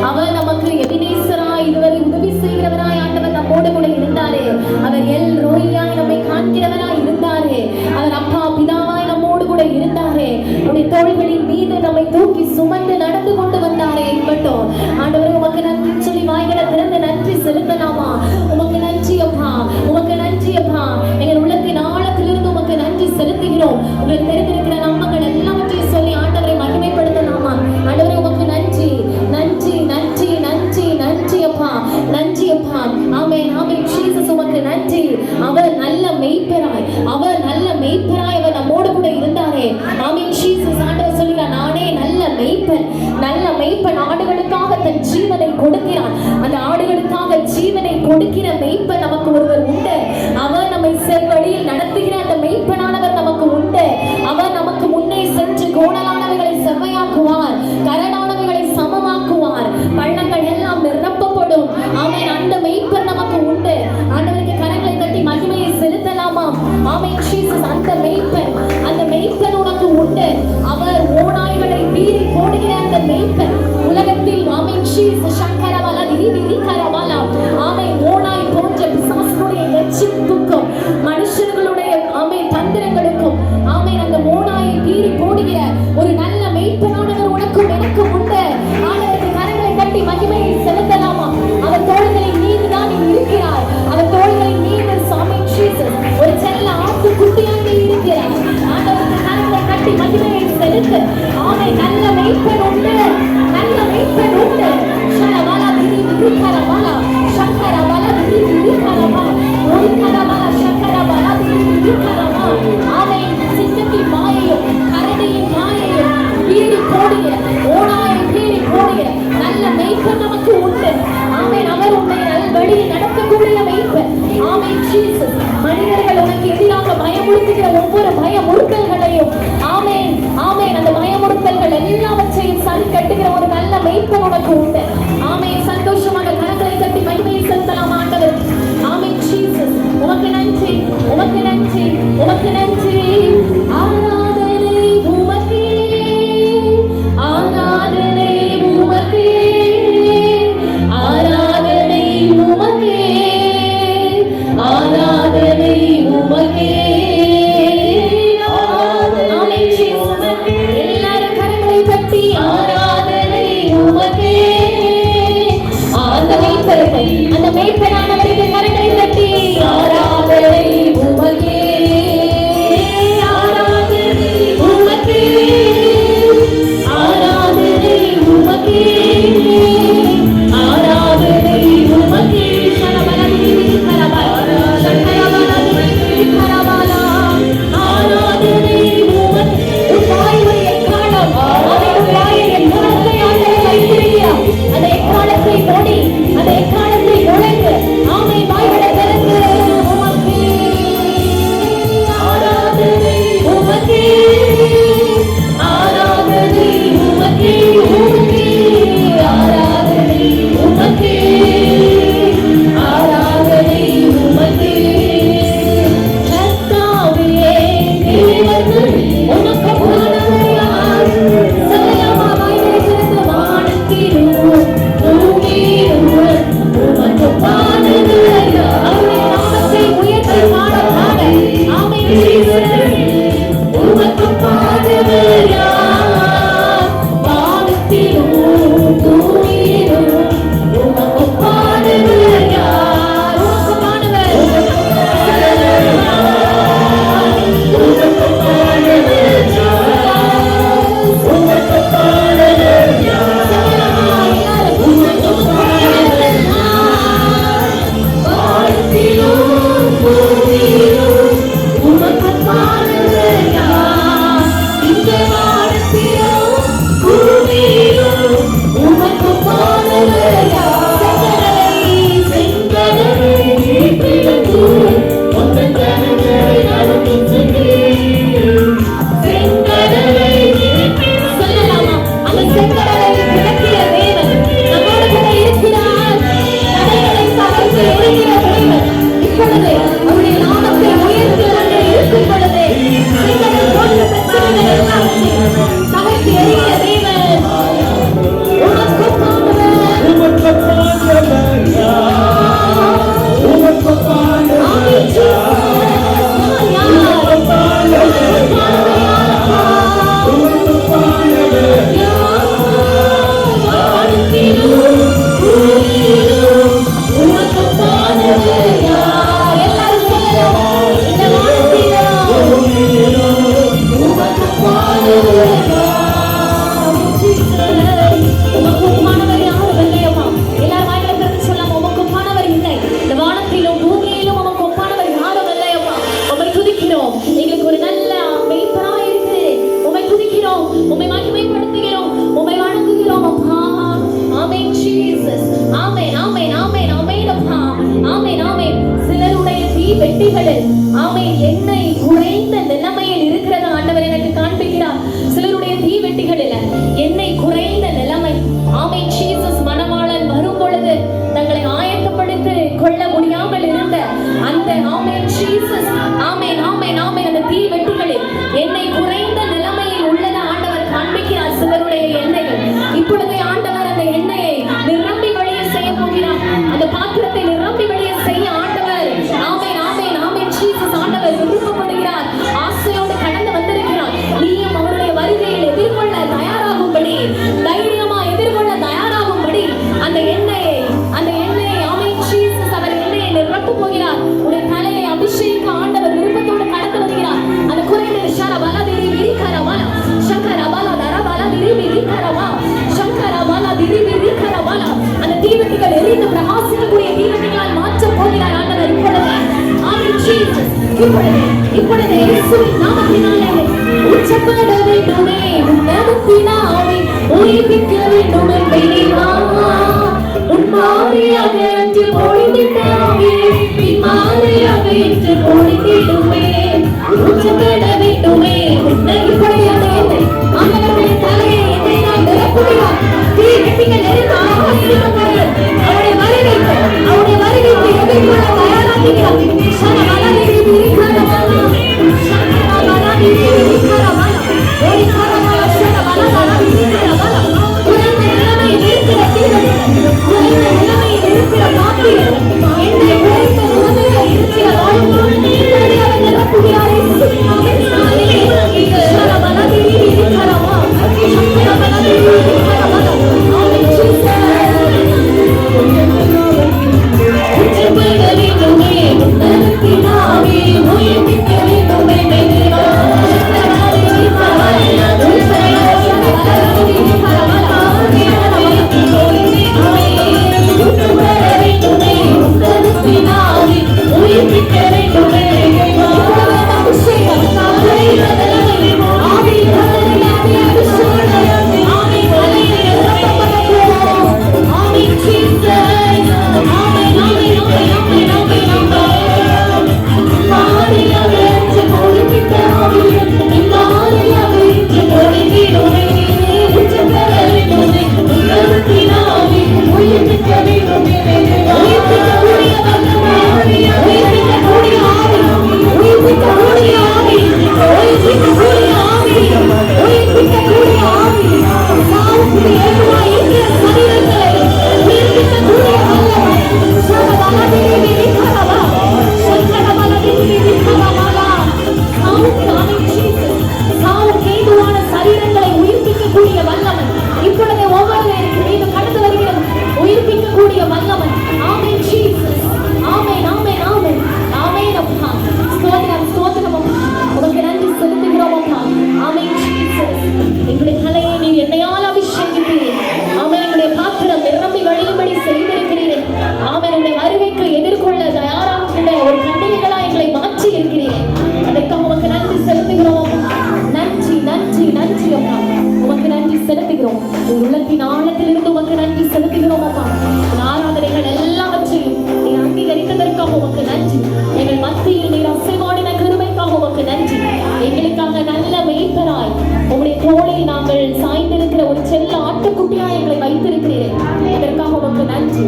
அவர் நமக்கு எபினேசராய் இதுவரை உதவி செய்கிறவராய் ஆண்டவர் நம்மோடு கூட இருந்தாரே. அவர் எல் ரோயாய் நம்மை காண்கிறவராய் இருந்தாரே. அவர் அப்பா பிதாவாய் நம்மோடு கூட இருந்தாரே. உடைய தோள்களின் மீது நம்மை தூக்கி சுமந்து நடந்து கொண்டு வந்தாரே. இருக்கட்டும் ஆண்டவரே, உமக்கு நன்றி சொல்லி வாய்களை திறந்து நன்றி செலுத்தலாமா? உமக்கு நன்றி அப்பா, உமக்கு நன்றி அப்பா. எங்கள் உள்ளத்தின் ஆழத்திலிருந்து உமக்கு நன்றி செலுத்துகிறோம். உங்களுக்கு தெரிந்திருக்கிற நாமங்கள் எல்லாவற்றையும் சொல்லி ஆண்டவரை மகிமைப்படுத்தலாமா? ஆண்டவரே, உமக்கு நன்றி நன்றி நன்றி நன்றி நன்றி அப்பா, நன்றி அப்பா. ஆமென் ஆமென். ஜீசஸ் உமக்கு நன்றி. அவர் நல்ல மெய்ப்பராய், அவர் நல்ல மெய்ப்பராய் அவர் நம்மோடு கூட இருந்தாரே. ஆமென். ஜீசஸ் ஆண்டவர் சொல்கிறார், நானே நல்ல மெய்ப்பன். நல்ல மெய்ப்பன் ஆடுகளுக்காக தன் ஜீவனை கொடுக்கிறான். அந்த ஆடுகளுக்காக ஜீவனை கொடுக்கிற மெய்ப்பன் நமக்கு ஒருவர் உண்டு. அவர் நம்மை செவ்வழியில் நடத்துகிற அந்த மெய்ப்பனானவர் நமக்கு உண்டு. அவர் நமக்கு முன்னே சென்று கோணலானவைகளை செவ்வையாக்குவார், கரடானவைகளை சமமாக்குவார், பள்ளங்கள் எல்லாம் நிரப்பப்படும். ஆமென். அந்த மெய்ப்பன் நமக்கு உண்டு. ஆண்டவருக்கு கரங்களை தட்டி மகிமையை செலுத்தலாமா? ஆமென். ஜீசஸ் அந்த மெய்ப்பன், அந்த மெய்ப்பன் உனக்கு உண்டு. அவர் ஓநாய்களை பீறி போடுகிற அந்த மெய்ப்பன் உலகத்தில். ஆமென். ஜீசஸ் சங்கரவாலா திரிகரவாலா. ஆமென். ஓநாய் போன்ற பிசாசுடைய எச்சிப்புக்கும் மனுஷர்களுடைய ஆமென் தந்திரங்களுக்கும் ஆமென் அந்த ஓநாயை பீறி போடுகிற ஒரு நல்ல மெய்ப்பனானவர் உனக்கும் எனக்கும் உண்டு. ஆண்டவருக்கு கரங்களை கட்டி மகிமையை செலுத்தலாமா? அவர் தோள்களின் மீது தான் இருக்கிறார். அவர் தோள்களின் மீது ஆமென் ஜீசஸ் ஒரு செல்ல ஆட்டு குட்டியாக இருக்கிறார். ஆண்டவருக்கு கரங்களை கட்டி மகிமையை செலுத்து. ஆமென். நல்ல மெய்ப்பன் உண்டு, நல்ல மெய்ப்பன் உண்டு. ஷரவாலா திரிகரவாலா சங்கரவாலா திரிகரவாலா ஓரிகரவாலா சங்கரவாலா திரிகரவாலா. ஆமென். சிங்கத்தின் மாயையும் கரடியின் மாயையும் பீறி போடுகிற, ஓநாயை பீறி போடுகிற நல்ல மெய்ப்பன் நமக்கு உண்டு. ஆமென். அவர் உன்னை வழியில் நடக்கக்கூடிய மெய்ப்பன். ஆமென். ஜீசஸ் மனிதர்கள் உனக்கு எதிராக பயமுறுத்துகிற ஒவ்வொரு பயமுறுத்தல்களையும் ஆமென் ஆமென் அந்த பயமுறுத்தல்கள் எல்லாவற்றையும் சரி கட்டுகிற ஒரு நல்ல மெய்ப்பன் உனக்கு உண்டு. ஆமென். சந்தோஷமாக கரங்களை தட்டி மகிமையை செலுத்தலாம் ஆண்டவர். ஆமென். ஜீசஸ் உமக்கு நன்றி, உமக்கு நன்றி, உமக்கு நன்றி. ஆராதனை உமக்கே, ஆராதனை உமக்கே, ஆராதனை உமக்கே, ஆராதனை உமக்கே. ஆமென். ஜீசஸ் எல்லாரும் கரங்களை தட்டி ஆராதனை உமக்கே. அந்த மெய்ப்பனை, அந்த மெய்ப்பனானவருக்கு கரங்களை தட்டி ஆராதனை உமக்கே, ஆராதனை உமக்கே, ஆராதனை உமக்கே, ஆராதனை உமக்கே. சரவணதி கரபாலா சங்கரவனதி கரபாலா. ஆராதனை உமக்கே. உபாயை காணம் உபாயை முரத்தை ஆண்டவர் வைத்திருக்கிறார். அதை காலத்தை ஓடி, அதை காலத்தை நுழைந்து ஆமென் வாய்களை திறந்து உமக்கே ஆராதனை உமக்கே, ஆராதனை உமக்கே, உமக்கே ஆராதனை உமக்கே, ஆராதனை உமக்கே. கர்த்தாவே தேவர்கள் உமக்கு புகழாரம் யார்? சல்லமா வாய்களை திறந்து வானத்திலும் பூமியிலும் உமக்கு பாடுகிறார் யார்? அவருடைய நாமத்தை உயர்த்தி பாடுகிறார். ஆமென். ஜீசஸ் உமக்கு பாடுகிறார் யார்? வானத்திலும் பூமியிலும் உமக்கு பாடுகிறார் யார்? உமக்கு பாடுகிறார், உமக்கு பாடுகிறார் யார்? உமக்கு பாடுகிறார் யார்? உமக்கு பாடுகிறார் யார்? வானத்திலும் பூமியிலும் உமக்கு பாடுகிறார் யார்? இந்த வானத்திலும் பூமியிலும் உமக்கு பாடுகிறார் யார்? செங்கடலை பிளந்து உந்தன் கரங்களை நடத்தும் செங்கடலை சொல்லலாமா? அந்த செங்கடலை விளக்கிய தேவன் நம்மோடு கூட இருக்கிறார். தடைகளை தகர்த்து எறிகிற தேவன் இப்பொழுது அவருடைய நாமத்தை உயர்த்தி கொண்டு இருக்கும் பொழுது செங்கடல் போன்ற பிரச்சனைகள் எல்லாவற்றையும் தகர்த்து எறிகிற தேவன் உமக்கு பாடுகிறார். தீவெட்டிகளில் ஆமென் எண்ணெய் குறைந்த நிலைமையில் இருக்கிறத ஆண்டவர் எனக்கு காண்பிக்கிறார். சிலருடைய தீவெட்டிகளில் எண்ணெய் குறைந்த நிலைமை. ஆமென் ஜீசஸ் மணவாளன் வரும் பொழுது தங்களை ஆயத்தப்படுத்தி கொள்ள முடியாமல் இருந்த அந்த ஆமென் ஜீசஸ் ஆமென் ஆமென் ஆமென் அந்த தீவெட்டிகளில் எண்ணெய் குறைந்த நிலைமையில் உள்ளத ஆண்டவர் காண்பிக்கிறார். சிலருடைய எண்ணெய்கள் இப்பொழுது ஆண்டவர் அந்த எண்ணெயை நிரம்பி வழிய செய்ய போகிறார். அந்த பாத்திரத்தை நிரம்பி வழிய செய்ய ஆண்டவர் ஆமென் ஆமென் ஆமென் ஜீசஸ் ஆண்டவர் விருப்பப்படுகிறார். ஆசையோடு கடந்து வந்திருக்கிறார். நீயும் அவருடைய வருகையில் எதிர்கொள்ள தயாராகும்படி, தைரியமா எதிர்கொள்ள தயாராகும்படி அந்த எண்ணெயை ஆமென் ஜீசஸ் அவர் எண்ணெயை நிரப்ப போகிறார். உடைய தலையை அபிஷேக ஆண்டவர் விருப்பத்தோடு கடந்து வருகிறார். அந்த குறைந்த ஷரபல திரி விரிகரவல சங்கரபல தரபல திரி விரிகரவ சங்கரபல திரி விரிகரவல அந்த தீவெட்டிகள் எரிந்து பிரகாசிக்கக்கூடிய தீவெட்டிகளால் மாற்ற போகிறார் ஆண்டவர். இப்பொழுது ஆமென் ஜீசஸ் இப்பொழுது இயேசுவின் நாமத்தினாலே உச்சப்பட வேண்டுமே, உன்னதத்தினாலே உயிர்ப்பிக்க வேண்டும் என்பேனா. உன்மாரியாக என்று பொழிந்திட்டாவே பின்மாரியாக என்று பொழிந்திடுமே. உச்சப்பட வேண்டுமே இப்பொழுது அந்த எண்ணெய் ஆண்டவருடைய தலையை எண்ணெயினால் நிரப்புகிறார். தீவெட்டிகள் எரிந்து ஆகாசியங்கள் அவருடைய வருகைக்கு எதிர்கொள்ள தயாராகிறார். உள்ளத்தின் ஆழத்திலிருந்து உமக்கு நன்றி செலுத்துகிறோம் அப்பா. ஆராதனைகள் எல்லாவற்றையும் நீர் அங்கீகரித்ததற்காக உமக்கு நன்றி. எங்கள் மத்தியில் நீர் அசைவாடின கிருபைக்காக உமக்கு நன்றி. எங்களுக்காக நல்ல மேய்ப்பராய் உங்களுடைய தோளில் நாங்கள் சாய்ந்திருக்கிற ஒரு செல்ல ஆட்டுக்குட்டியாய் எங்களை வைத்திருக்கிறீர்கள். இதற்காக உமக்கு நன்றி.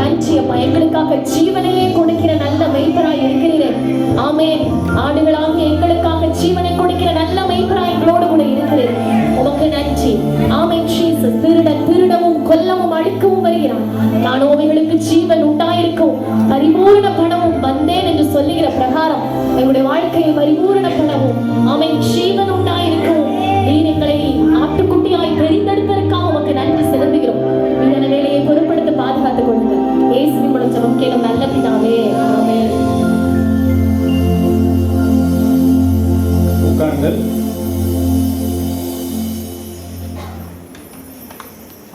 நன்றி அப்பா. எங்களுக்காக ஜீவனையே கொடுக்கிற நல்ல மேய்ப்பராய் இருக்கிறீர்கள். ஆமென். ஆடுகளாக எங்களுக்காக ஜீவனை கொடுக்கிற நல்ல மேய்ப்பராய் எங்களோடு கூட இருக்கிறீர்கள். உமக்கு நன்றி. ஆமென் ஜீசஸ். திருடவும் கொல்லவும் அழிக்கவும் வருகிறான், நான் அவைகளுக்கு ஜீவன் உண்டாயிருக்கும் பரிபூரணப்படவும் வந்தேன் என்று சொல்லுகிற பிரகாரம் எங்களுடைய வாழ்க்கையில் பரிபூரணப்படவும் ஆமென் ஜீவன் உண்டாயிருக்கும் நீர் எங்களை ஆட்டுக்குட்டியாய் தெரிந்தெடுப்பதற்காக உமக்கு நன்றி செலுத்துகிறோம். இந்த வேலையை பொறுப்படுத்த பாதுகாத்துக் கொள்ளுங்க. இயேசுவின் மூலம் ஜெபம் கேளும் நல்ல பிதாவே. ஆமென்.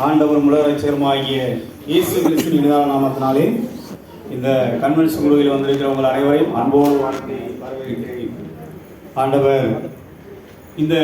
ஆண்டவர் முதலமைச்சருமாகிய இயேசு கிறிஸ்துவின் இனிதான நாமத்தினாலே இந்த கன்வென்ஷன் குழுவில் வந்திருக்கிற உங்கள் அனைவரையும் அன்போடு வாழ்த்தி வரவேற்கிறேன். ஆண்டவர் இந்த